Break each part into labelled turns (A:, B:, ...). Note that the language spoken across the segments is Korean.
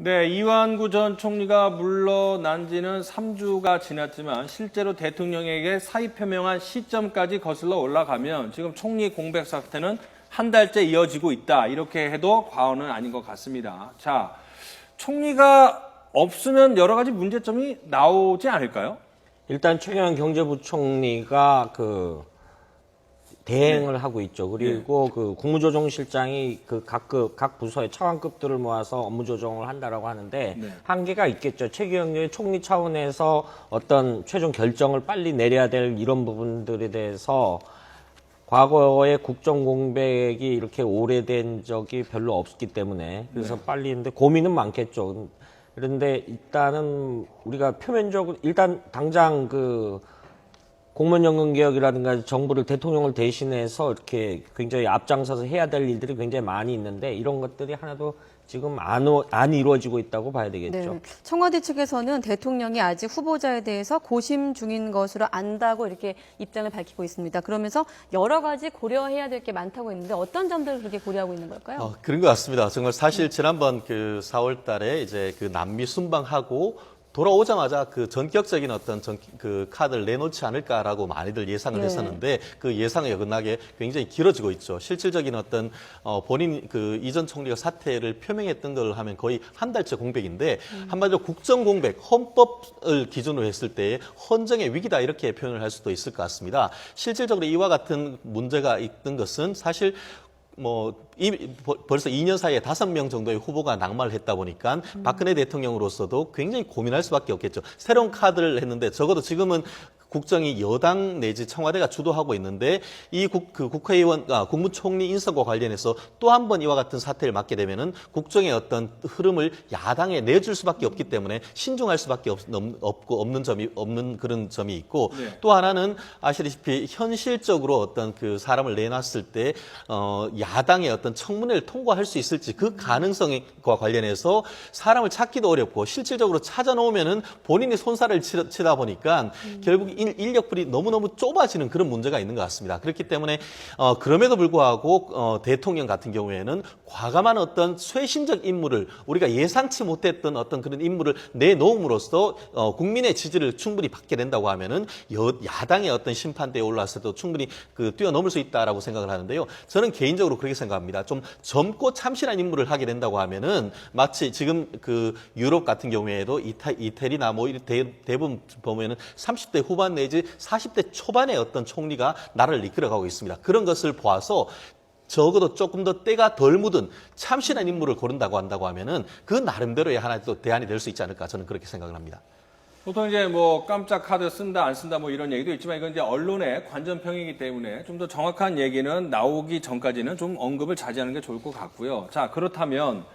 A: 네, 이완구 전 총리가 물러난 지는 3주가 지났지만 실제로 대통령에게 사의 표명한 시점까지 거슬러 올라가면 지금 총리 공백 사태는 한 달째 이어지고 있다. 이렇게 해도 과언은 아닌 것 같습니다. 자, 총리가 없으면 여러 가지 문제점이 나오지 않을까요?
B: 일단 최경환 경제부총리가 대행을 하고 있죠. 그리고 국무조정실장이 각 부서의 차관급들을 모아서 업무 조정을 한다라고 하는데 한계가 있겠죠. 최경환 총리 차원에서 어떤 최종 결정을 빨리 내려야 될 이런 부분들에 대해서 과거에 국정 공백이 이렇게 오래된 적이 별로 없기 때문에 그래서 빨리 했는데 고민은 많겠죠. 그런데 일단은 우리가 표면적으로 일단 당장 공무원연금 개혁이라든가 정부를 대통령을 대신해서 이렇게 굉장히 앞장서서 해야 될 일들이 굉장히 많이 있는데 이런 것들이 하나도 지금 안 이루어지고 있다고 봐야 되겠죠.
C: 네. 청와대 측에서는 대통령이 아직 후보자에 대해서 고심 중인 것으로 안다고 이렇게 입장을 밝히고 있습니다. 그러면서 여러 가지 고려해야 될 게 많다고 했는데 어떤 점들을 그렇게 고려하고 있는 걸까요?
D: 그런 것 같습니다. 정말 사실 지난번 4월 달에 이제 남미 순방하고 돌아오자마자 전격적인 어떤 카드를 내놓지 않을까라고 많이들 예상을 했었는데 그 예상에 어긋나게 굉장히 길어지고 있죠. 실질적인 어떤 본인 이전 총리가 사퇴를 표명했던 걸 하면 거의 한 달째 공백인데 한마디로 국정 공백, 헌법을 기준으로 했을 때 헌정의 위기다 이렇게 표현을 할 수도 있을 것 같습니다. 실질적으로 이와 같은 문제가 있던 것은 사실 벌써 2년 사이에 5명 정도의 후보가 낙마를 했다 보니까 박근혜 대통령으로서도 굉장히 고민할 수밖에 없겠죠. 새로운 카드를 했는데 적어도 지금은 국정이 여당 내지 청와대가 주도하고 있는데 이 국무총리 인선과 관련해서 또 한 번 이와 같은 사태를 맞게 되면은 국정의 어떤 흐름을 야당에 내줄 수밖에 없기 때문에 신중할 수밖에 없는 그런 점이 있고 또 하나는 아시다시피 현실적으로 어떤 사람을 내놨을 때 야당의 어떤 청문회를 통과할 수 있을지 그 가능성과 관련해서 사람을 찾기도 어렵고 실질적으로 찾아놓으면은 본인이 손살을 치다 보니까 결국 인력풀이 너무너무 좁아지는 그런 문제가 있는 것 같습니다. 그렇기 때문에 그럼에도 불구하고 대통령 같은 경우에는 과감한 어떤 쇄신적 임무를 우리가 예상치 못했던 어떤 그런 임무를 내놓음으로써 국민의 지지를 충분히 받게 된다고 하면은 야당의 어떤 심판대에 올라서도 충분히 뛰어넘을 수 있다라고 생각을 하는데요. 저는 개인적으로 그렇게 생각합니다. 좀 젊고 참신한 임무를 하게 된다고 하면은 마치 지금 유럽 같은 경우에도 이태리나 대부분 보면은 30대 후반 내지 40대 초반의 어떤 총리가 나라를 이끌어가고 있습니다. 그런 것을 보아서 적어도 조금 더 때가 덜 묻은 참신한 인물을 고른다고 한다고 하면은 그 나름대로의 하나의 또 대안이 될 수 있지 않을까 저는 그렇게 생각을 합니다.
A: 보통 이제 깜짝 카드 쓴다 안 쓴다 이런 얘기도 있지만 이건 이제 언론의 관전평이기 때문에 좀 더 정확한 얘기는 나오기 전까지는 좀 언급을 자제하는 게 좋을 것 같고요. 자, 그렇다면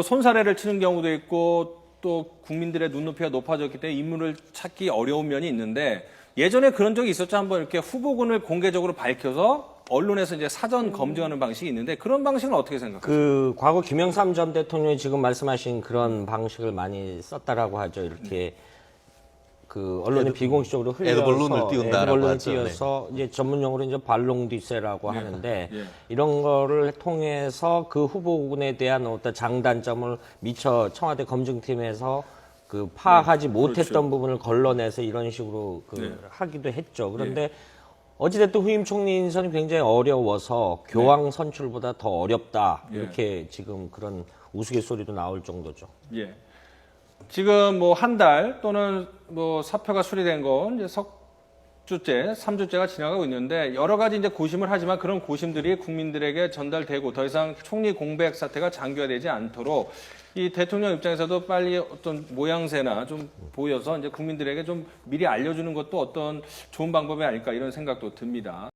A: 손사래를 치는 경우도 있고 또 국민들의 눈높이가 높아졌기 때문에 인물을 찾기 어려운 면이 있는데 예전에 그런 적이 있었죠. 한번 이렇게 후보군을 공개적으로 밝혀서 언론에서 이제 사전 검증하는 방식이 있는데 그런 방식은 어떻게 생각하세요?
B: 과거 김영삼 전 대통령이 지금 말씀하신 그런 방식을 많이 썼다라고 하죠. 이렇게 언론이 비공식적으로 흘려서
D: 에드벌룬을 띄운다라고 하죠.
B: 띄워서 이제 전문용어로 이제 발롱디세라고 하는데 이런 거를 통해서 그 후보군에 대한 어떤 장단점을 미처 청와대 검증팀에서 파악하지 못했던 부분을 걸러내서 이런 식으로 하기도 했죠. 그런데 어찌됐든 후임 총리 인선이 굉장히 어려워서 교황 선출보다 더 어렵다. 이렇게 지금 그런 우스갯소리도 나올 정도죠.
A: 예. 지금 한 달 또는 사표가 수리된 건 이제 석주째, 3주째가 지나가고 있는데 여러 가지 이제 고심을 하지만 그런 고심들이 국민들에게 전달되고 더 이상 총리 공백 사태가 장기화되지 않도록 이 대통령 입장에서도 빨리 어떤 모양새나 좀 보여서 이제 국민들에게 좀 미리 알려주는 것도 어떤 좋은 방법이 아닐까 이런 생각도 듭니다.